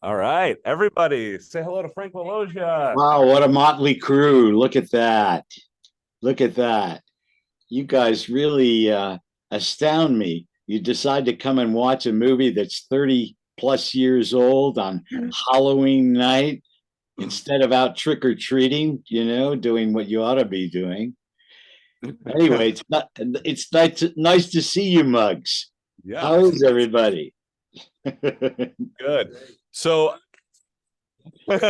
All right, everybody, say hello to Frank LaLoggia. Wow, what a motley crew. Look at that. Look at that. You guys really astound me. You decide to come and watch a movie that's 30 plus years old on Halloween night instead of out trick or treating, doing what you ought to be doing. Anyway, it's nice to see you, Mugs. Yeah, How is everybody? good. So, so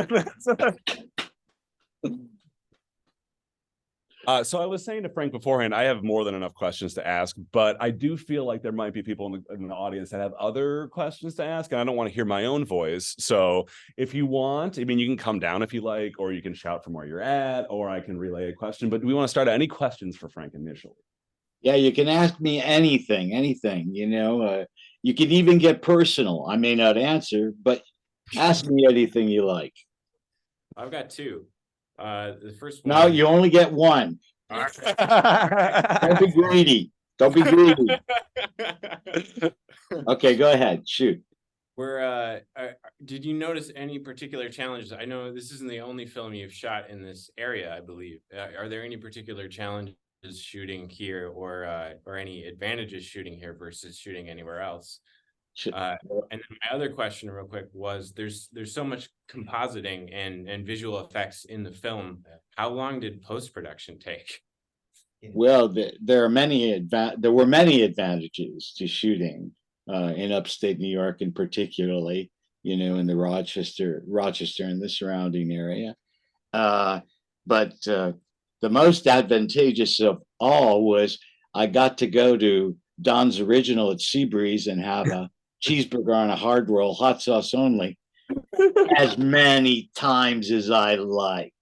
I was saying to Frank beforehand, I have more than enough questions to ask, but I do feel like there might be people in the audience that have other questions to ask, and I don't want to hear my own voice. So if you want, I mean, you can come down if you like, or you can shout from where you're at, or I can relay a question. But do we want to start any questions for Frank initially? Yeah, you can ask me anything, anything, you can even get personal. I may not answer, but ask me anything you like. I've got two. The first No, one. you only get one. Don't be greedy. Don't be greedy. Okay, go ahead. Shoot. Did you notice any particular challenges? I know this isn't the only film you've shot in this area, I believe. Are there any particular challenges shooting here, or any advantages shooting here versus shooting anywhere else? And then my other question, real quick, was there's so much compositing and visual effects in the film. How long did post-production take? Well, there were many advantages to shooting in upstate New York, and particularly, in the Rochester and the surrounding area. But the most advantageous of all was I got to go to Don's Original at Seabreeze and have a cheeseburger on a hard roll, hot sauce only, as many times as I liked.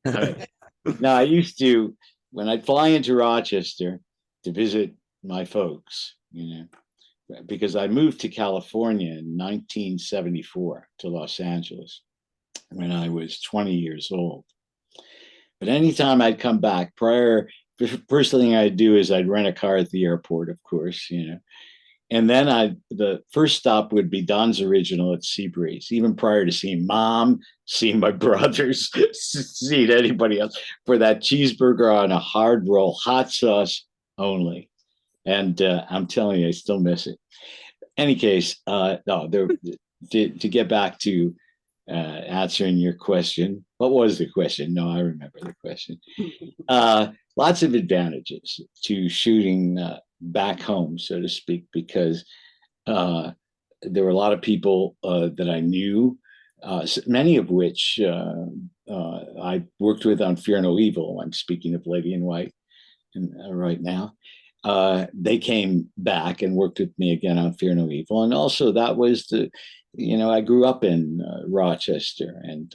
Now, I used to, when I'd fly into Rochester to visit my folks, because I moved to California in 1974 to Los Angeles when I was 20 years old. But anytime I'd come back, first thing I'd do is I'd rent a car at the airport, of course, and then the first stop would be Don's Original at Seabreeze, even prior to seeing Mom, seeing my brothers, seeing anybody else, for that cheeseburger on a hard roll, hot sauce only. And I'm telling you, I still miss it. Any case, no, to get back to answering your question, what was the question? No, I remember the question. Lots of advantages to shooting back home, so to speak, because there were a lot of people that I knew, many of which I worked with on Fear No Evil. I'm speaking of Lady in White right now. They came back and worked with me again on Fear No Evil. And also that was I grew up in Rochester, and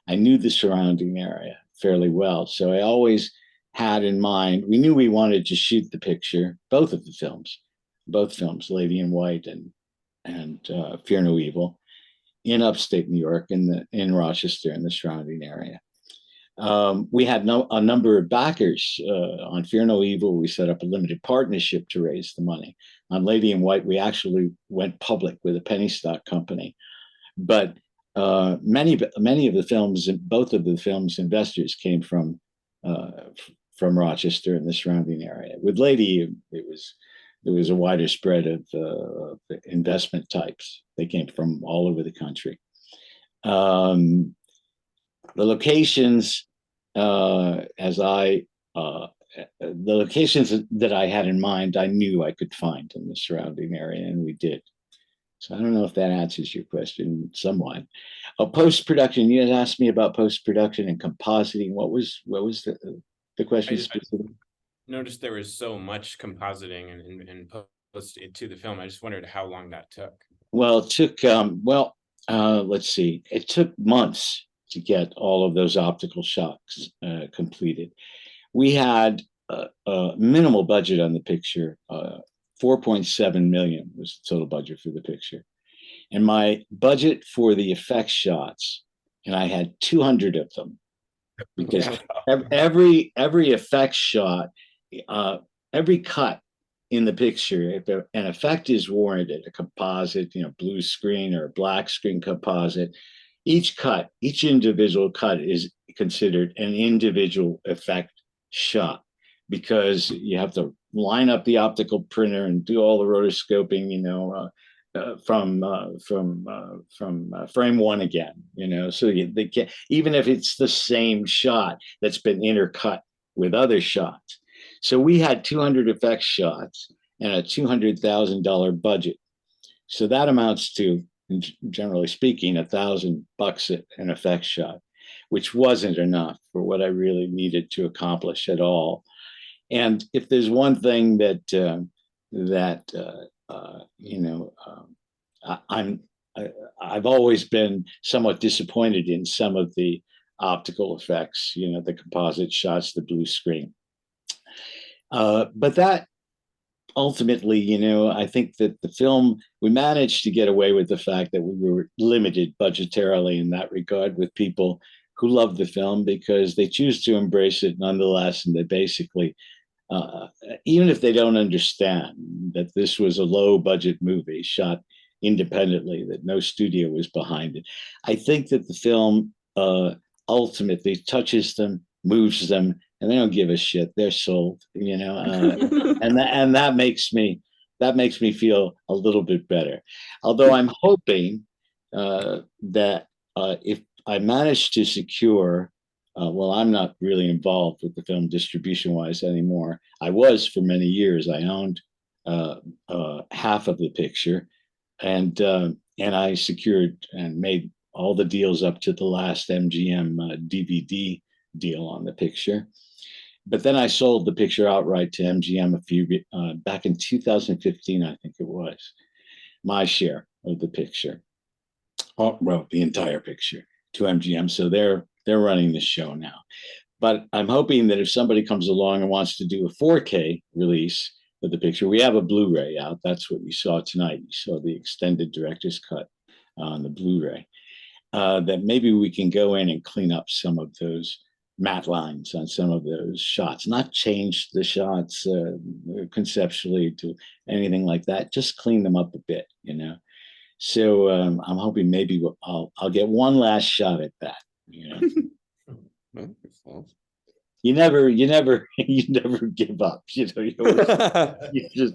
I knew the surrounding area fairly well. So I always had in mind, we knew we wanted to shoot the picture, both films, Lady in White and Fear No Evil, in upstate New York, in Rochester and the surrounding area. We had a number of backers on Fear No Evil. We set up a limited partnership to raise the money. On Lady in White, we actually went public with a penny stock company. But many of the films, both of the films' investors came from Rochester and the surrounding area. With Lady, there was a wider spread of investment types. They came from all over the country. The locations, the locations that I had in mind, I knew I could find in the surrounding area, and we did. So I don't know if that answers your question somewhat. Post production, you had asked me about post production and compositing. What was the question specifically? Noticed there was so much compositing and post to the film. I just wondered how long that took. Well, it took let's see, it took months to get all of those optical shots completed. We had a minimal budget on the picture. 4.7 million was the total budget for the picture. And my budget for the effects shots, and I had 200 of them, because every effects shot, every cut in the picture, if an effect is warranted, a composite, blue screen or a black screen composite, each individual cut is considered an individual effect shot, because you have to line up the optical printer and do all the rotoscoping, from frame one again, so they can, even if it's the same shot that's been intercut with other shots. So we had 200 effects shots and a $200,000 budget. So that amounts to, generally speaking, $1,000 an effects shot, which wasn't enough for what I really needed to accomplish at all. And if there's one thing I've always been somewhat disappointed in some of the optical effects, the composite shots, the blue screen. But that ultimately, I think that the film, we managed to get away with the fact that we were limited budgetarily in that regard with people who love the film because they choose to embrace it nonetheless. And they basically, even if they don't understand that this was a low budget movie shot independently, that no studio was behind it, I think that the film ultimately touches them, moves them, and they don't give a shit. They're sold, and that makes me feel a little bit better. Although I'm hoping that if I manage to secure, well, I'm not really involved with the film distribution wise anymore. I was for many years. I owned half of the picture, and I secured and made all the deals up to the last MGM DVD deal on the picture. But then I sold the picture outright to MGM back in 2015, I think it was, my share of the picture. Oh, well, the entire picture to MGM. So they're running the show now. But I'm hoping that if somebody comes along and wants to do a 4K release of the picture, we have a Blu-ray out. That's what you saw tonight. You saw the extended director's cut on the Blu-ray. That maybe we can go in and clean up some of those matte lines on some of those shots, not change the shots conceptually to anything like that, just clean them up a bit, So I'm hoping maybe I'll get one last shot at that, You never give up, you just,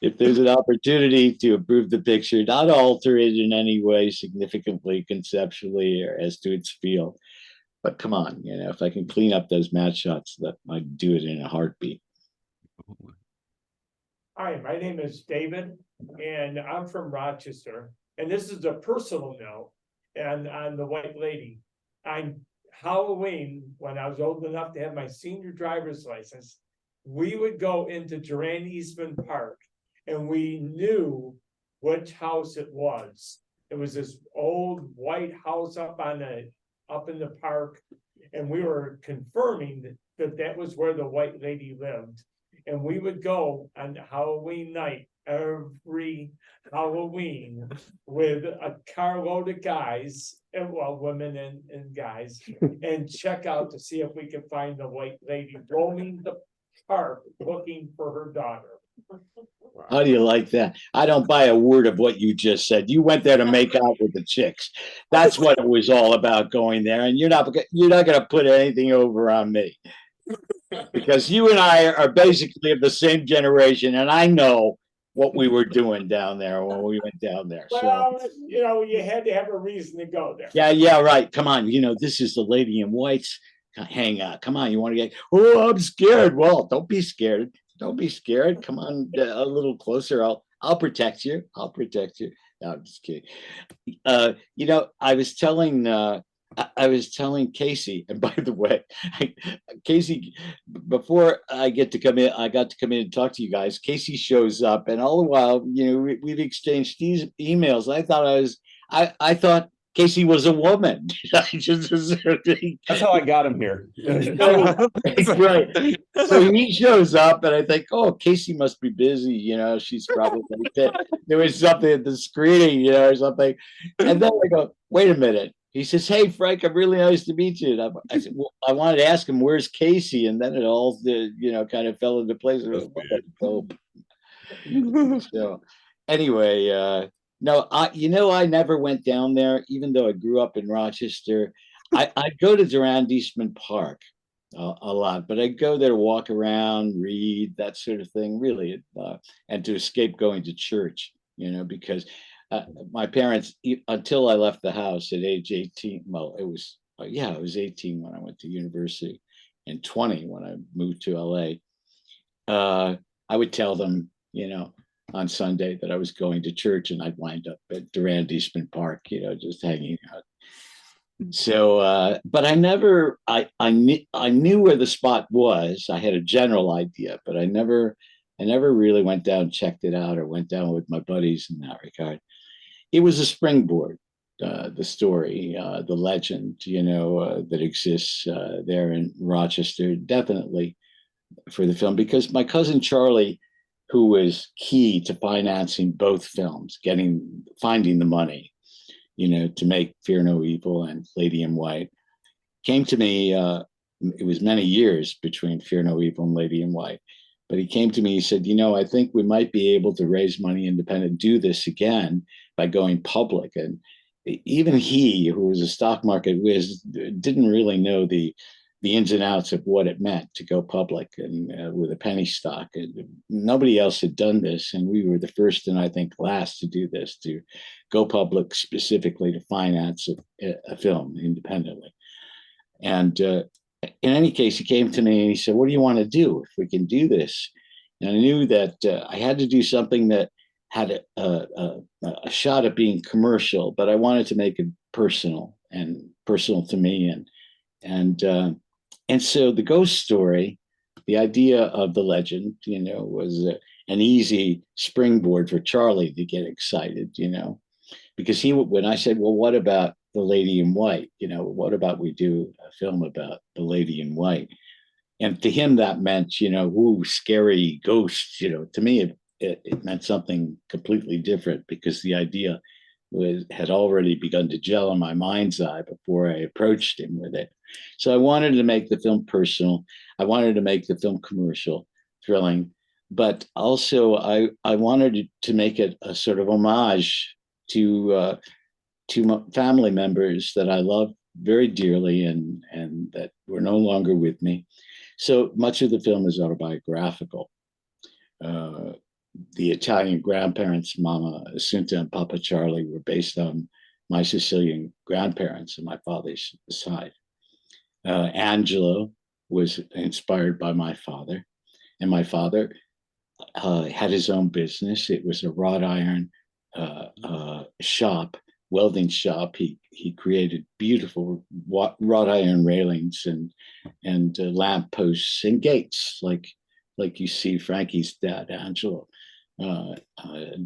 if there's an opportunity to improve the picture, not alter it in any way significantly conceptually or as to its feel, but come on, if I can clean up those matte shots, that I'd do it in a heartbeat. Hi, my name is David, and I'm from Rochester. And this is a personal note, and on the White Lady. On Halloween, when I was old enough to have my senior driver's license, we would go into Durand Eastman Park, and we knew which house it was. It was this old white house up in the park, and we were confirming that was where the White Lady lived. And we would go on Halloween night every Halloween with a carload of guys, and well, women and guys, and check out to see if we could find the White Lady roaming the park looking for her daughter. How do you like that? I don't buy a word of what you just said. You went there to make out with the chicks. That's what it was all about, going there. And you're not going to put anything over on me, because you and I are basically of the same generation, and I know what we were doing down there when we went down there. Well, you had to have a reason to go there. Yeah, right. Come on, this is the Lady in White's hangout. Come on, you want to get? Oh, I'm scared. Well, don't be scared. Don't be scared. Come on, a little closer. I'll protect you. I'll protect you. No, I'm just kidding. I was telling Casey, and by the way, Casey, before I got to come in and talk to you guys. Casey shows up, and all the while, we've exchanged these emails. I thought Casey was a woman. That's how I got him here. Right. So he shows up, and I think, oh, Casey must be busy. She's probably there was something at the screening, or something. And then I go, wait a minute. He says, "Hey, Frank, I'm really nice to meet you." And I said, "Well, I wanted to ask him, where's Casey?" And then it all, kind of fell into place. So anyway, no, I never went down there, even though I grew up in Rochester. I'd go to Durand Eastman Park a lot, but I'd go there to walk around, read, that sort of thing, really, and to escape going to church, because my parents, until I left the house at age 18, well, it was, I was 18 when I went to university and 20 when I moved to LA. I would tell them, on Sunday that I was going to church, and I'd wind up at Durand Eastman Park, just hanging out. So, but I never, I knew where the spot was. I had a general idea, but I never really went down, checked it out, or went down with my buddies in that regard. It was a springboard, the story, the legend, that exists there in Rochester, definitely for the film, because my cousin Charlie, who was key to financing both films, finding the money, to make Fear No Evil and Lady in White, came to me. It was many years between Fear No Evil and Lady in White, but he came to me. He said, I think we might be able to raise money independent, do this again by going public. And even he, who was a stock market whiz, didn't really know the ins and outs of what it meant to go public and with a penny stock. Nobody else had done this, and we were the first and I think last to do this, to go public specifically to finance a film independently. And in any case, he came to me and he said, "What do you want to do if we can do this?" And I knew that I had to do something that had a shot at being commercial, but I wanted to make it personal to me. And so the ghost story, the idea of the legend, was an easy springboard for Charlie to get excited, because when I said, well, what about the Lady in White? What about we do a film about the Lady in White? And to him, that meant, ooh, scary ghosts. To me, it meant something completely different, because the idea had already begun to gel in my mind's eye before I approached him with it. So I wanted to make the film personal. I wanted to make the film commercial, thrilling, but also I wanted to make it a sort of homage to family members that I love very dearly and that were no longer with me. So much of the film is autobiographical. The Italian grandparents, Mama Assunta and Papa Charlie, were based on my Sicilian grandparents on my father's side. Angelo was inspired by my father, and my father had his own business. It was a wrought iron shop, welding shop. He created beautiful wrought iron railings and lamp posts and gates, like you see Frankie's dad, Angelo,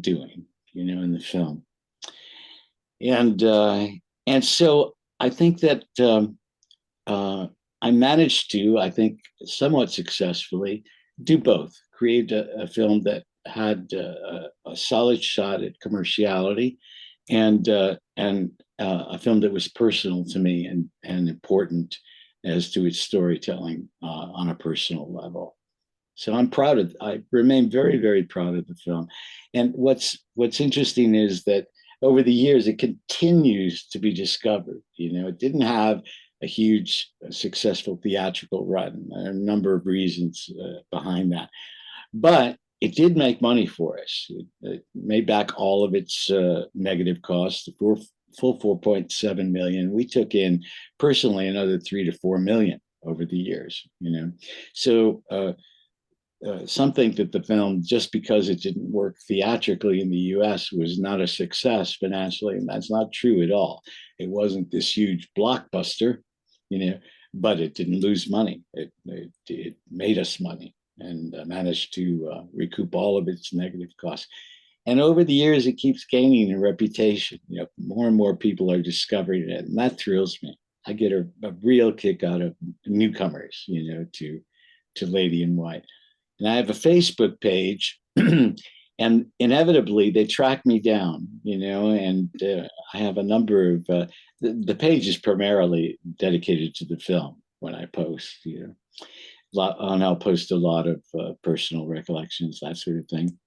doing, in the film. And so I think that I managed to, I think, somewhat successfully do both. Create a film that had a solid shot at commerciality, and a film that was personal to me and important as to its storytelling on a personal level. So I remain very, very proud of the film. And what's interesting is that over the years, it continues to be discovered. It didn't have a huge successful theatrical run. There are a number of reasons behind that. But it did make money for us. It made back all of its negative costs, the full 4.7 million. We took in personally another 3 to 4 million over the years, So some think that the film, just because it didn't work theatrically in the US, was not a success financially, and that's not true at all. It wasn't this huge blockbuster, but it didn't lose money. It made us money and managed to recoup all of its negative costs. And over the years, it keeps gaining a reputation. More and more people are discovering it, and that thrills me. I get a real kick out of newcomers, to Lady in White. And I have a Facebook page, and inevitably they track me down, and I have a number of, the page is primarily dedicated to the film when I post, and I'll post a lot of personal recollections, that sort of thing.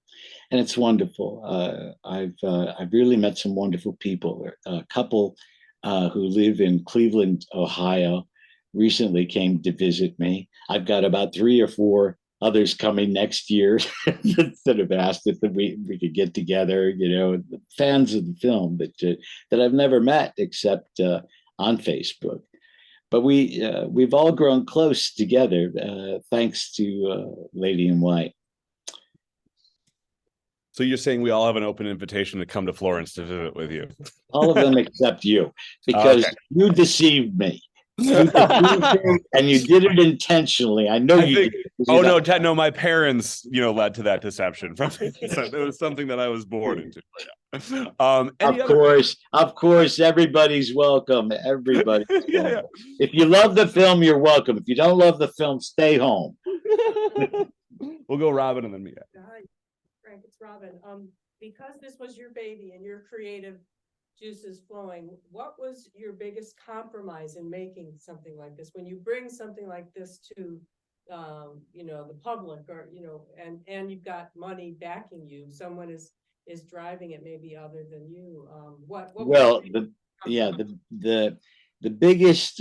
and it's wonderful. I've really met some wonderful people. A couple who live in Cleveland, Ohio, recently came to visit me. I've got about 3 or 4 others coming next year that have asked if we could get together. You know, fans of the film that I've never met except on Facebook. But we've all grown close together thanks to Lady in White. So you're saying we all have an open invitation to come to Florence to visit with you? All of them except you, because you deceived me. You deceived me, and you did it intentionally. I know you did. Oh no, no, my parents, led to that deception. So it was something that I was born into. Of course, everybody's welcome. Everybody. Yeah. If you love the film, you're welcome. If you don't love the film, stay home. We'll go Robin and then me. Hi, Frank, it's Robin. Because this was your baby and your creative juices flowing, what was your biggest compromise in making something like this? When you bring something like this to, the public, or and you've got money backing you, someone is driving it, maybe other than you. Well, the biggest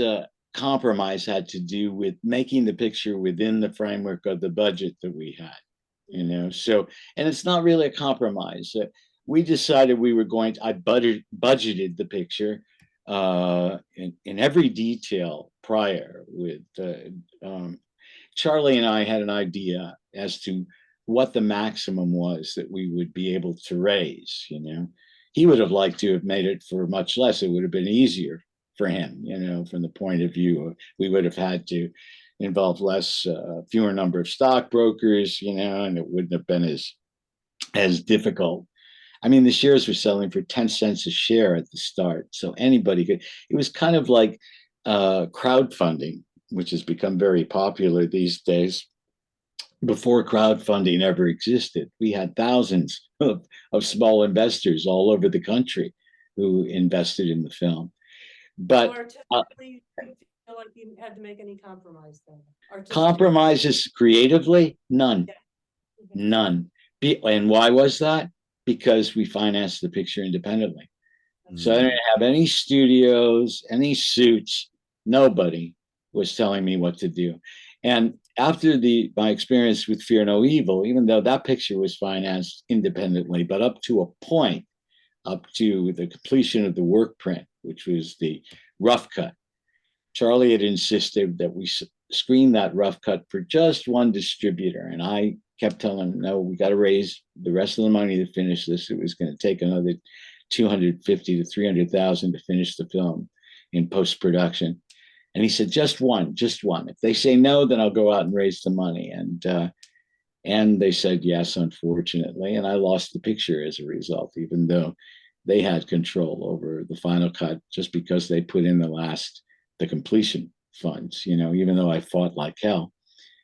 compromise had to do with making the picture within the framework of the budget that we had. So, and it's not really a compromise. We decided we were going to, I budgeted the picture in every detail prior with Charlie, and I had an idea as to what the maximum was that we would be able to raise. He would have liked to have made it for much less. It would have been easier for him, from the point of view of, we would have had to involve fewer number of stockbrokers, and it wouldn't have been as difficult. I mean, the shares were selling for 10 cents a share at the start. So anybody could, it was kind of like crowdfunding, which has become very popular these days. Before crowdfunding ever existed, we had thousands of small investors all over the country who invested in the film. But artistically, you feel like you had to make any compromise then? Compromises creatively, none. Yeah. None. And why was that? Because we financed the picture independently. So I didn't have any studios, any suits. Nobody was telling me what to do. And after my experience with Fear No Evil, even though that picture was financed independently, but up to a point, up to the completion of the work print, which was the rough cut, Charlie had insisted that we screen that rough cut for just one distributor. And I kept telling him, no, we got to raise the rest of the money to finish this. It was going to take another 250 to 300,000 to finish the film in post-production. And he said, just one. If they say no, then I'll go out and raise the money. And they said yes, unfortunately. And I lost the picture as a result, even though they had control over the final cut, just because they put in the completion funds. Even though I fought like hell,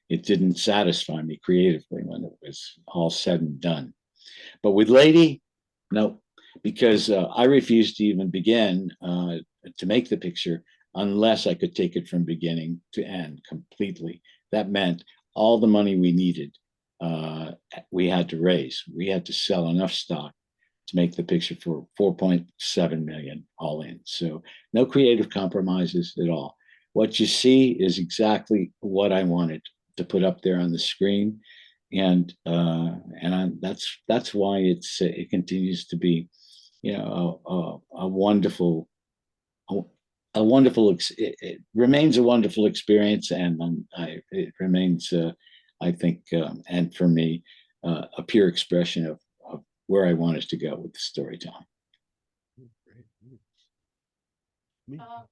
it didn't satisfy me creatively when it was all said and done. But with Lady, no, because I refused to even begin to make the picture unless I could take it from beginning to end completely. That meant all the money we needed, we had to raise. We had to sell enough stock to make the picture for 4.7 million all in. So no creative compromises at all. What you see is exactly what I wanted to put up there on the screen, and that's why it continues to be, a wonderful. It remains a wonderful experience, and it remains, I think, and for me, a pure expression of where I wanted to go with the storytelling.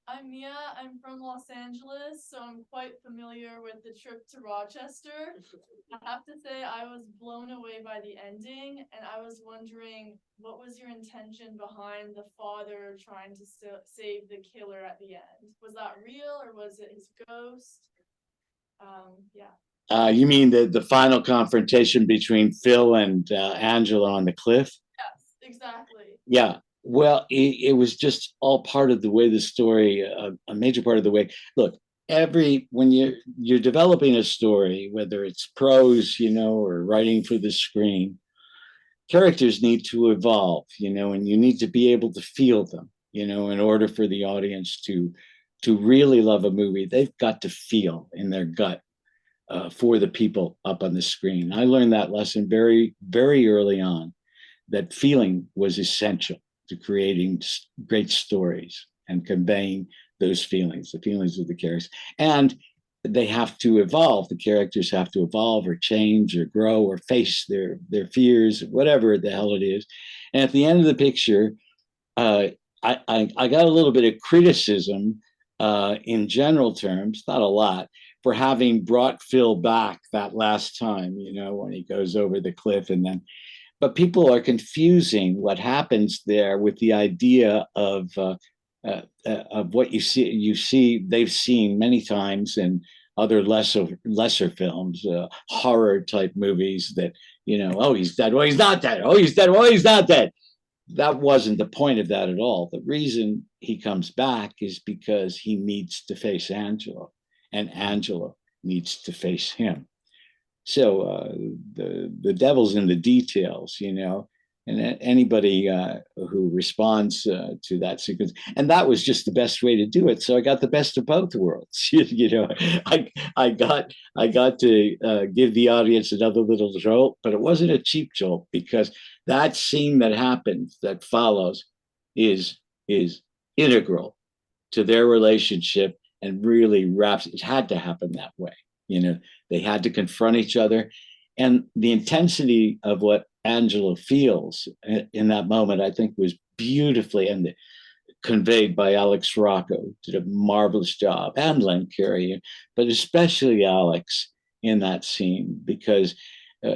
I'm Mia. I'm from Los Angeles, so I'm quite familiar with the trip to Rochester. I have to say I was blown away by the ending, and I was wondering, what was your intention behind the father trying to save the killer at the end? Was that real, or was it his ghost? Yeah. You mean the final confrontation between Phil and Angela on the cliff? Yes, exactly. Yeah. Well, it was just all part of the way the story, a major part of the way. Look, when you're developing a story, whether it's prose, or writing for the screen, characters need to evolve, and you need to be able to feel them, in order for the audience to really love a movie. They've got to feel in their gut for the people up on the screen. I learned that lesson very, very early on, that feeling was essential to creating great stories and conveying those feelings, the feelings of the characters. And they have to evolve. The characters have to evolve or change or grow or face their fears, whatever the hell it is. And at the end of the picture, I got a little bit of criticism in general terms, not a lot, for having brought Phil back that last time, when he goes over the cliff and then. But people are confusing what happens there with the idea of what you see. They've seen many times in other lesser films, horror type movies that, oh, he's dead. Well, he's not dead. Oh, he's dead. Well, he's not dead. That wasn't the point of that at all. The reason he comes back is because he needs to face Angelo, and Angelo needs to face him. So the devil's in the details, and anybody who responds to that sequence, and that was just the best way to do it. So I got the best of both worlds. I got to give the audience another little jolt, but it wasn't a cheap jolt, because that scene that happens, that follows, is integral to their relationship, and really wraps. It had to happen that way. They had to confront each other, and the intensity of what Angelo feels in that moment, I think, was beautifully conveyed by Alex Rocco. Did a marvelous job, and Len Carey, but especially Alex in that scene, because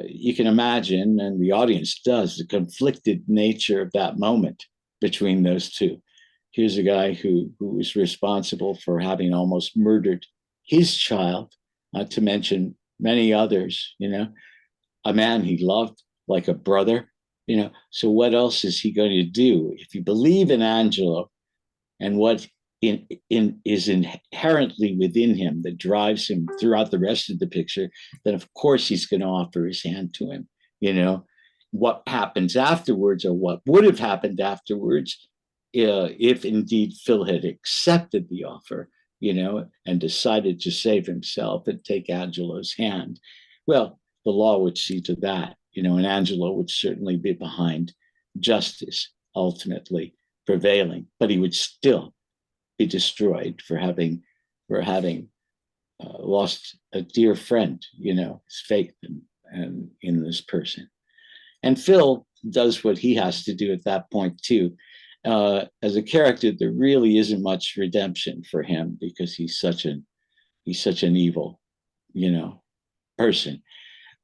you can imagine, and the audience does, the conflicted nature of that moment between those two. Here's a guy who was responsible for having almost murdered his child, not to mention many others, a man he loved like a brother, So what else is he going to do? If you believe in Angelo and what is inherently within him that drives him throughout the rest of the picture, then of course he's going to offer his hand to him. What happens afterwards, or what would have happened afterwards, if indeed Phil had accepted the offer, and decided to save himself and take Angelo's hand. Well, the law would see to that, and Angelo would certainly be behind justice ultimately prevailing, but he would still be destroyed for having lost a dear friend, his faith in this person. And Phil does what he has to do at that point too. As a character, there really isn't much redemption for him, because he's such an evil, person.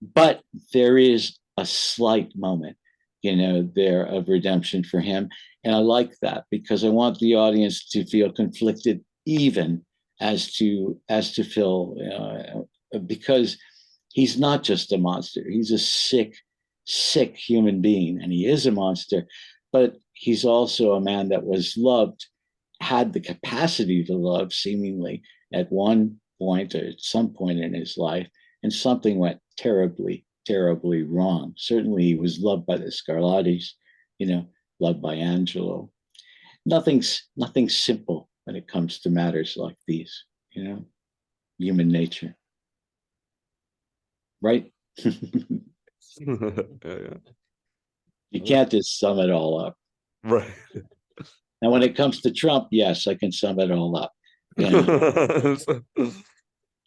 But there is a slight moment, there of redemption for him, and I like that, because I want the audience to feel conflicted, even as to Phil, because he's not just a monster. He's a sick human being, and he is a monster, but he's also a man that was loved, had the capacity to love, seemingly, at one point or at some point in his life, and something went terribly, terribly wrong. Certainly he was loved by the Scarlattis, loved by Angelo. Nothing's simple when it comes to matters like these, human nature. Right? Yeah. You can't just sum it all up. Right. And when it comes to Trump, yes, I can sum it all up.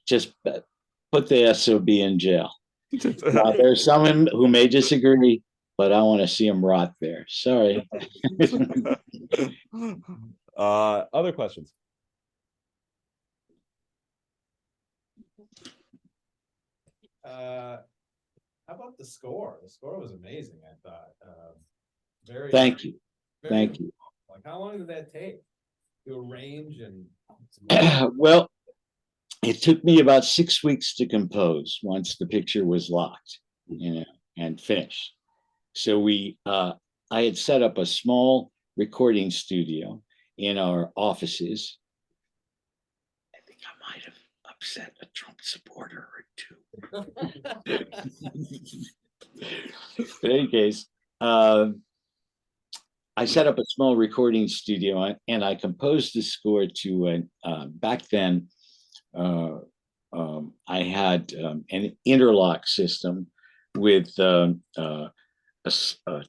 Just put the SOB in jail. Now, there's someone who may disagree, but I want to see him rot there. Sorry. Other questions? How about the score? The score was amazing, I thought. Very. Thank you. very Thank you. Like, how long did that take to arrange and? Well, it took me about 6 weeks to compose once the picture was locked, and finished. So I had set up a small recording studio in our offices. I think I might have upset a Trump supporter or two. In any case, I set up a small recording studio and I composed the score to back then. I had an interlock system with a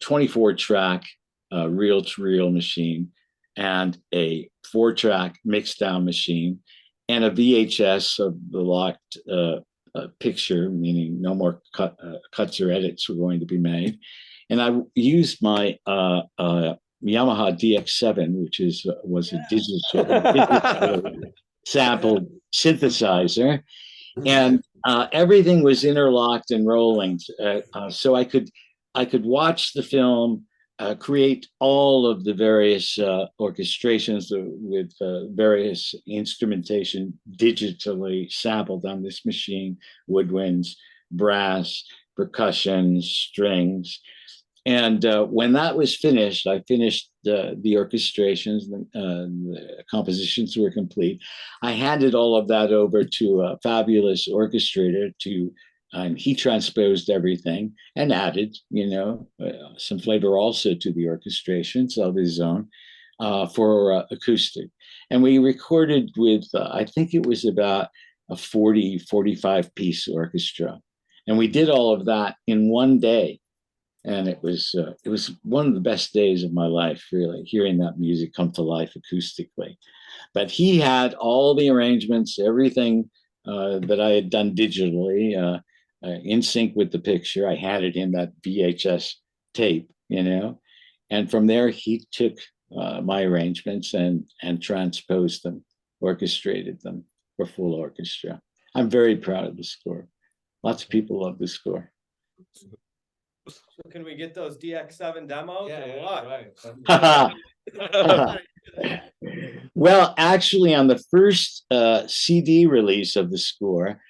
24 track reel to reel machine and a 4-track mixdown machine and a VHS of the locked picture, meaning no more cuts or edits were going to be made. And I used my Yamaha DX7, which was a digital sample synthesizer, and everything was interlocked and rolling, so I could watch the film, create all of the various orchestrations with various instrumentation digitally sampled on this machine: woodwinds, brass, percussion, strings. And when that was finished, I finished the orchestrations, the compositions were complete. I handed all of that over to a fabulous orchestrator and he transposed everything and added, some flavor also to the orchestrations of his own for acoustic. And we recorded with, I think it was about a 45 piece orchestra. And we did all of that in one day. And it was one of the best days of my life, really, hearing that music come to life acoustically. But he had all the arrangements, everything that I had done digitally, in sync with the picture. I handed him that VHS tape, and from there he took my arrangements and transposed them, orchestrated them for full orchestra. I'm very proud of the score. Lots of people love the score. So can we get those DX7 demos or what? Well, actually, on the first CD release of the score,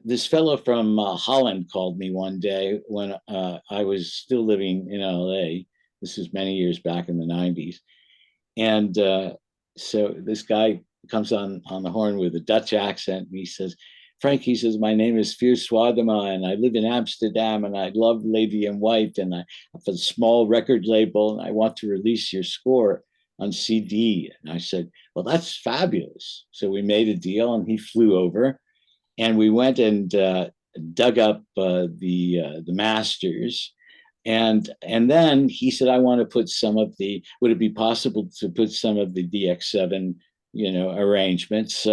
this fellow from Holland called me one day when I was still living in LA. This is many years back in the 90s. And so this guy comes on the horn with a Dutch accent, and he says, Frank, he says, my name is Fierce Swadema, and I live in Amsterdam, and I love Lady in White, and I have a small record label, and I want to release your score on CD. And I said, well, that's fabulous. So we made a deal, and he flew over, and we went and dug up the masters. And then he said, I want to put would it be possible to put some of the DX7, arrangements?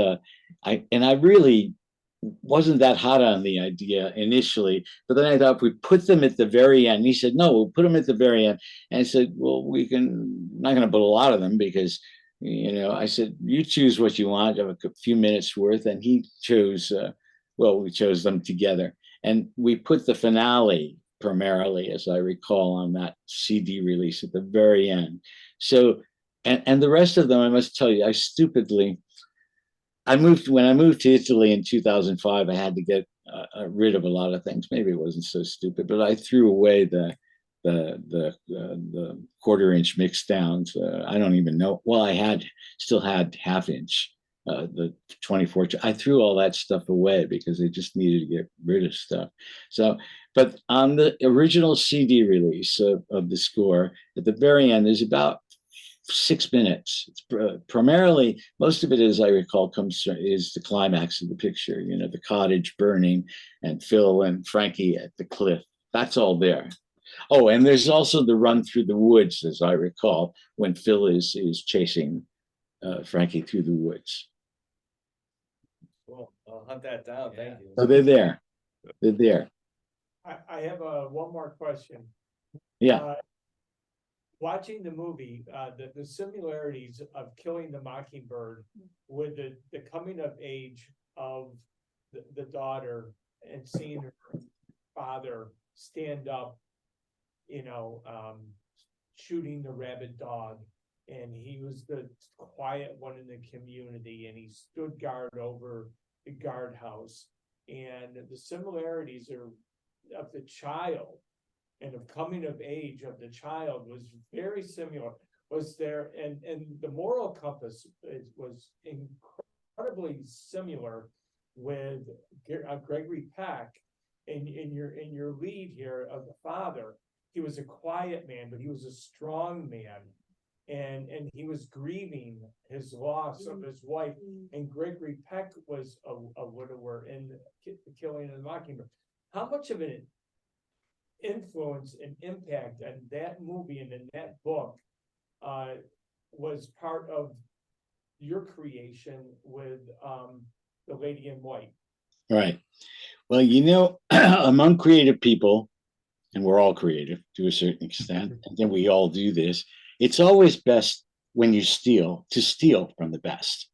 I really wasn't that hot on the idea initially, but then I thought if we put them at the very end. He said, no, we'll put them at the very end. And I said, well, not going to put a lot of them because, I said, you choose what you want, have a few minutes worth. And he chose, we chose them together. And we put the finale primarily, as I recall, on that CD release at the very end. So, and the rest of them, I must tell you, when I moved to Italy in 2005, I had to get rid of a lot of things. Maybe it wasn't so stupid, but I threw away the 1/4-inch mix downs. I don't even know. Well, I still had 1/2 inch, the 24. I threw all that stuff away because I just needed to get rid of stuff. So, but on the original CD release of the score, at the very end, there's about 6 minutes. It's primarily, most of it, as I recall, is the climax of the picture, the cottage burning and Phil and Frankie at the cliff. That's all there. Oh, and there's also the run through the woods, as I recall, when Phil is chasing Frankie through the woods. Cool. I'll hunt that down. Thank you. So they're there. They're there. I have one more question. Yeah. Watching the movie, the similarities of Killing the Mockingbird with the coming of age of the daughter and seeing her father stand up, shooting the rabid dog, and he was the quiet one in the community, and he stood guard over the guardhouse, and the similarities of the child and of coming of age of the child was very similar. Was there, and the moral compass was incredibly similar with Gregory Peck in your lead here of the father. he was a quiet man, but he was a strong man. And he was grieving his loss of his wife. And Gregory Peck was a widower in the Killing of the Mockingbird. How much of an influence and impact on that movie and in that book was part of your creation with The Lady in White? Right. Well, you know, among creative people, and we're all creative to a certain extent, and then we all do this, it's always best when you steal to steal from the best.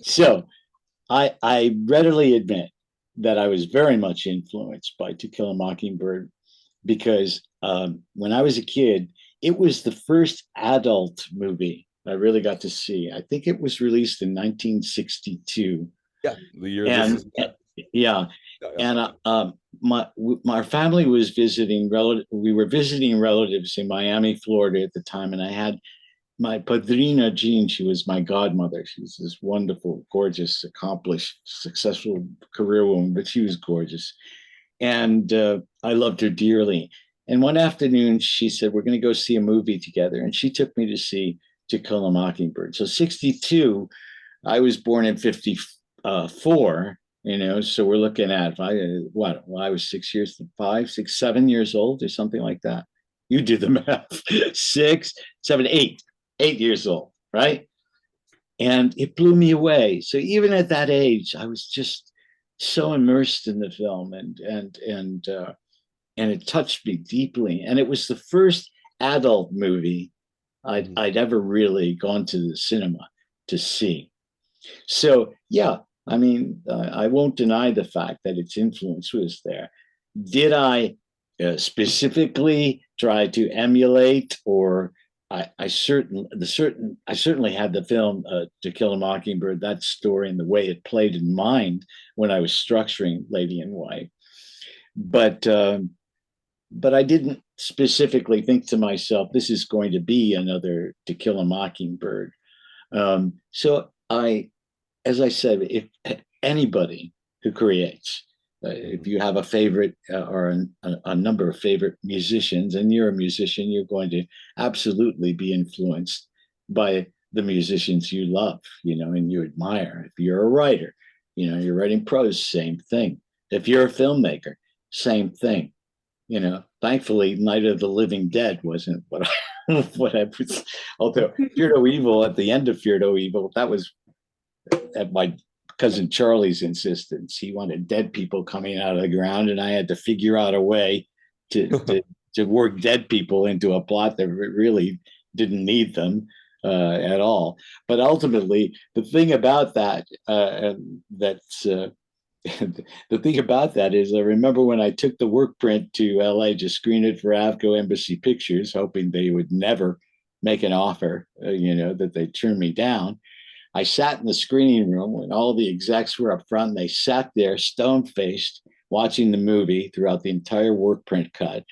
So I readily admit that I was very much influenced by To Kill a Mockingbird because when I was a kid, it was the first adult movie I really got to see. I think it was released in 1962. Yeah, the year And this is. yeah, and my family was visiting relative. We were visiting relatives in Miami, Florida at the time, and I had my padrina Jean. She was my godmother. She was this wonderful, gorgeous, accomplished, successful career woman, but she was gorgeous, and I loved her dearly. And one afternoon, she said, "We're going to go see a movie together," and she took me to see To Kill a Mockingbird. So 62. I was born in 54, you know, so we're looking at what? Well, I was 6 years, 5, 6, 7 years old or something like that. You do the math. 6, 7, 8 years old, right? And it blew me away. So even at that age, I was just so immersed in the film, and it touched me deeply. And it was the first adult movie I'd ever really gone to the cinema to see. So yeah, I mean, I won't deny the fact that its influence was there. Did I specifically try to emulate, or I certainly had the film To Kill a Mockingbird, that story and the way it played in mind when I was structuring Lady in White, but I didn't specifically think to myself, this is going to be another To Kill a Mockingbird. So as I said, if anybody who creates, if you have a favorite or a number of favorite musicians, and you're a musician, you're going to absolutely be influenced by the musicians you love, you know, and you admire. If you're a writer, you know, you're writing prose, same thing. If you're a filmmaker, same thing. You know, thankfully, Night of the Living Dead wasn't what I was. Although Fear No Evil, at the end of Fear No Evil, that was at my cousin Charlie's insistence. He wanted dead people coming out of the ground, and I had to figure out a way to work dead people into a plot that really didn't need them at all. But ultimately, the thing about that the thing about that is, I remember when I took the work print to LA to screen it for Avco Embassy Pictures, hoping they would never make an offer, you know, that they'd turn me down. I sat in the screening room when all the execs were up front, and they sat there stone-faced watching the movie throughout the entire work print cut.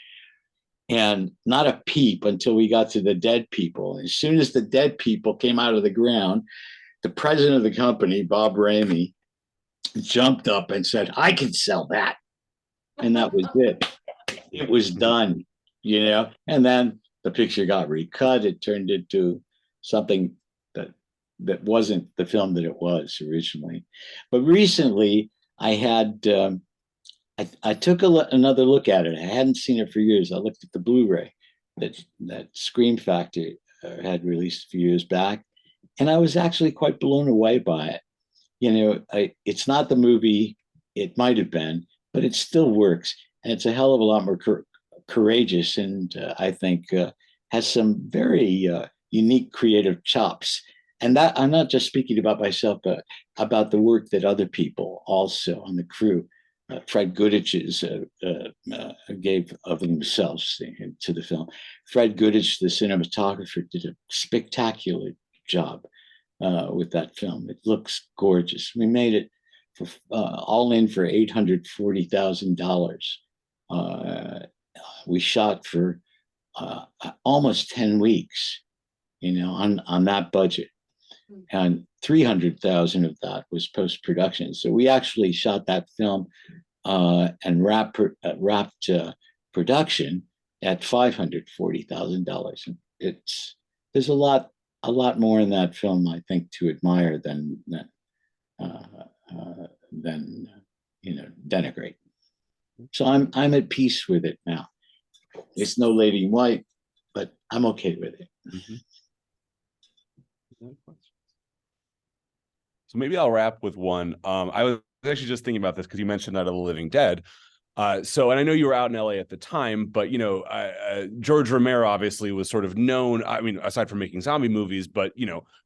And not a peep until we got to the dead people. As soon as the dead people came out of the ground, the president of the company, Bob Ramey, jumped up and said, "I can sell that." And that was it. It was done, you know. And then the picture got recut. It turned into something that wasn't the film that it was originally. But recently, I had I took another look at it. I hadn't seen it for years. I looked at the Blu-ray that Scream Factory had released a few years back, and I was actually quite blown away by it. You know, it's not the movie it might have been, but it still works, and it's a hell of a lot more courageous, and I think has some very unique creative chops. And that I'm not just speaking about myself, but about the work that other people also on the crew, Fred Goodrich's gave of themselves to the film. Fred Goodrich, the cinematographer, did a spectacular job with that film. It looks gorgeous. We made it for all in for $840,000. We shot for almost 10 weeks, you know, on that budget. And 300,000 of that was post-production. So we actually shot that film and wrapped production at $540,000. There's a lot more in that film, I think, to admire than denigrate. So I'm at peace with it now. It's no Lady in White, but I'm okay with it. Mm-hmm. So maybe I'll wrap with one. I was actually just thinking about this because you mentioned Night of the Living Dead. And I know you were out in LA at the time, but George Romero obviously was sort of known. I mean, aside from making zombie movies, but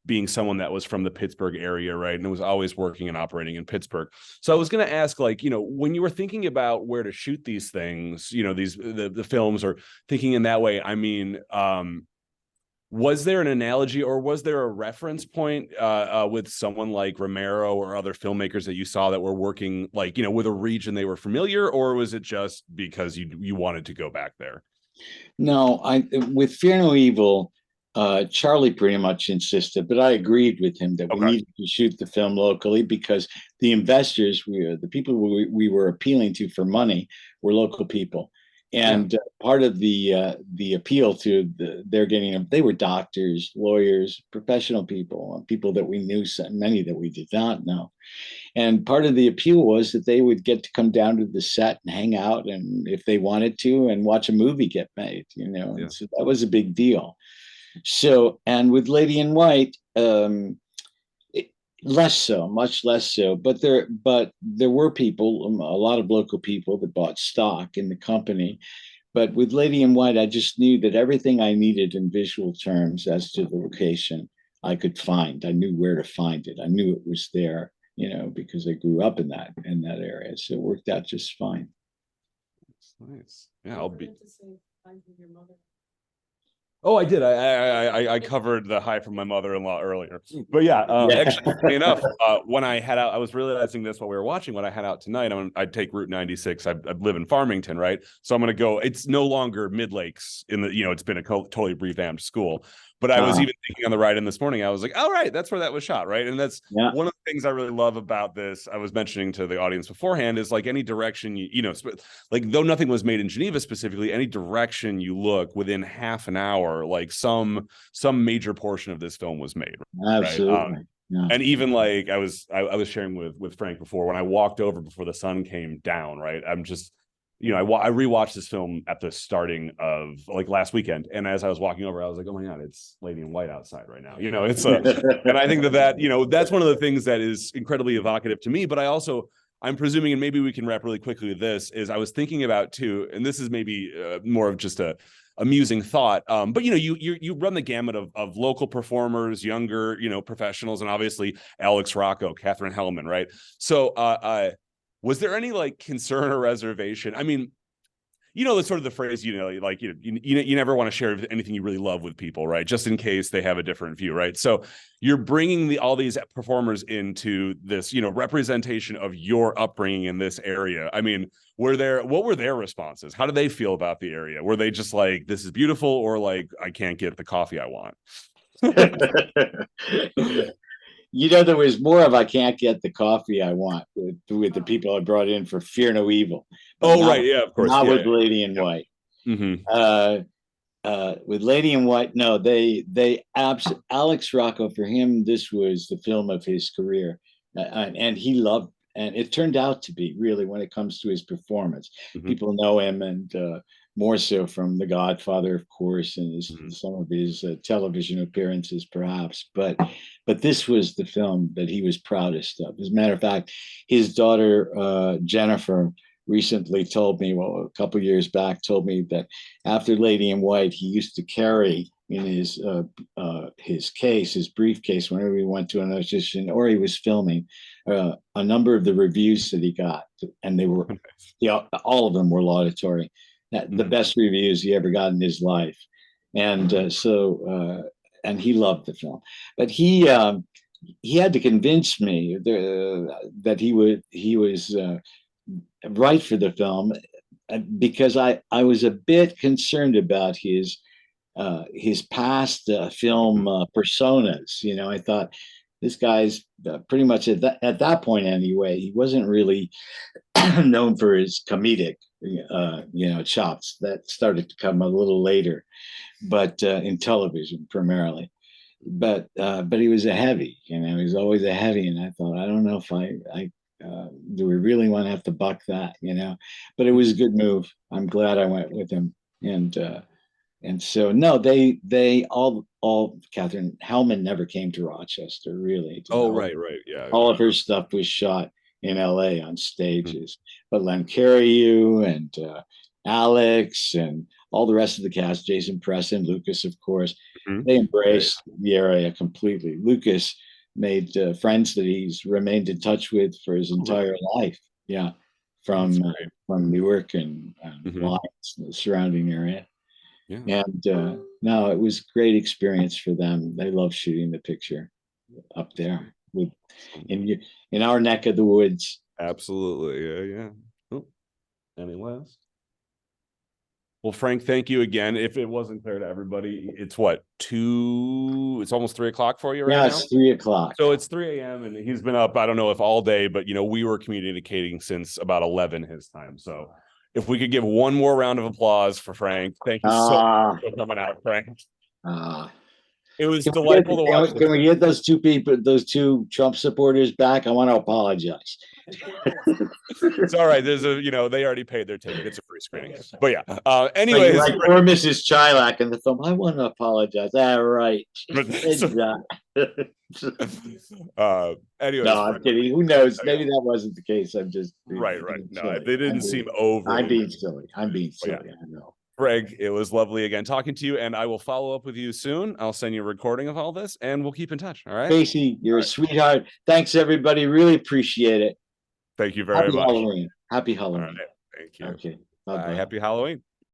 being someone that was from the Pittsburgh area, right, and was always working and operating in Pittsburgh. So I was going to ask, when you were thinking about where to shoot these things, the films, or thinking in that way, I mean, was there an analogy or was there a reference point with someone like Romero or other filmmakers that you saw that were working with a region they were familiar, or was it just because you wanted to go back there? No, with Fear No Evil, Charlie pretty much insisted, but I agreed with him that we needed to shoot the film locally because the investors, the people we were appealing to for money, were local people. And part of the appeal to they're getting them, they were doctors, lawyers, professional people that we knew, many that we did not know. And part of the appeal was that they would get to come down to the set and hang out, and if they wanted to, and watch a movie get made, And so that was a big deal. So, and with Lady in White, less so, much less so. But there were people, a lot of local people that bought stock in the company. But with Lady in White, I just knew that everything I needed in visual terms as to the location, I could find. I knew where to find it. I knew it was there, because I grew up in that area. So it worked out just fine. Nice. Yeah, I'll be. Oh, I did. I covered the hi from my mother-in-law earlier. But actually, funny enough, when I head out, I was realizing this while we were watching. When I head out tonight, I'd take Route 96. I live in Farmington, right? So I'm going to go. It's no longer Mid Lakes it's been a totally revamped school. But I was even thinking on the ride in this morning, I was like, oh, right, that's where that was shot, right? And that's one of the things I really love about this. I was mentioning to the audience beforehand is any direction, though nothing was made in Geneva specifically, any direction you look within half an hour, some major portion of this film was made. Absolutely. Right? And even I was sharing with Frank before, when I walked over before the sun came down, right? I'm just, I rewatched this film at the starting of last weekend, and as I was walking over, I was like, oh my God, it's Lady in White outside right now. It's and I think that that's one of the things that is incredibly evocative to me. But I'm presuming, and maybe we can wrap really quickly with this, is I was thinking about too, and this is maybe more of just a amusing thought. But you run the gamut of local performers, younger, professionals, and obviously Alex Rocco, Catherine Hellman, right? So was there any concern or reservation? I mean, the sort of the phrase, you never want to share anything you really love with people, right? Just in case they have a different view, right? So you're bringing all these performers into this, representation of your upbringing in this area. I mean, what were their responses? How did they feel about the area? Were they just like, this is beautiful, or I can't get the coffee I want? There was more of I can't get the coffee I want with the people I brought in for Fear No Evil. Right, yeah, of course. Not with Lady in White. Mm-hmm. With Lady in White, no, Alex Rocco, for him, this was the film of his career, and he loved. And it turned out to be, really, when it comes to his performance. Mm-hmm. People know him, and more so from The Godfather, of course, and some of his television appearances, perhaps. But this was the film that he was proudest of. As a matter of fact, his daughter, Jennifer, recently told me, a couple of years back, told me that after Lady in White, he used to carry in his case, his briefcase, whenever he went to an audition or he was filming, a number of the reviews that he got, and they were, all of them were laudatory. The best reviews he ever got in his life, and and he loved the film. But he had to convince me that he was right for the film, because I was a bit concerned about his past film personas. I thought this guy's pretty much at that point anyway. He wasn't really known for his comedic, chops. That started to come a little later, but in television primarily. But he was a heavy, he was always a heavy, and I thought, I don't know if I do we really want to have to buck that, But it was a good move. I'm glad I went with him, and so no, they all Catherine Hellman never came to Rochester really. Oh, right, yeah. All of her stuff was shot in LA on stages, but Len Cariou and Alex and all the rest of the cast, Jason Preston, Lucas, of course, they embraced the area completely. Lucas made friends that he's remained in touch with for his entire life. Yeah, from Newark and Lawrence, the surrounding area. Yeah. And no, it was a great experience for them. They love shooting the picture up there in our neck of the woods. Absolutely. Yeah. Oh, any last? Well, Frank, thank you again. If it wasn't clear to everybody, it's what, it's almost 3 o'clock for you right now? Yeah, it's 3 o'clock. So it's 3 a.m. and he's been up, I don't know if all day, but we were communicating since about 11 his time. So if we could give one more round of applause for Frank. Thank you so much for coming out, Frank. It was delightful to watch. Can we get those two people, those two Trump supporters back? I want to apologize. It's all right. There's they already paid their ticket. It's a free screening. But yeah. Anyways, like poor Mrs. Chilak in the film. I want to apologize. All right. Anyways, no, I'm kidding. Who knows? Maybe that wasn't the case. I'm just right. No, they didn't seem over. I'm being silly. I know. Greg, it was lovely again talking to you, and I will follow up with you soon. I'll send you a recording of all this, and we'll keep in touch. All right, Casey, you're a sweetheart. Thanks, everybody. Really appreciate it. Thank you very much. Halloween. Happy Halloween. All right. Thank you. Okay. Bye. Happy Halloween.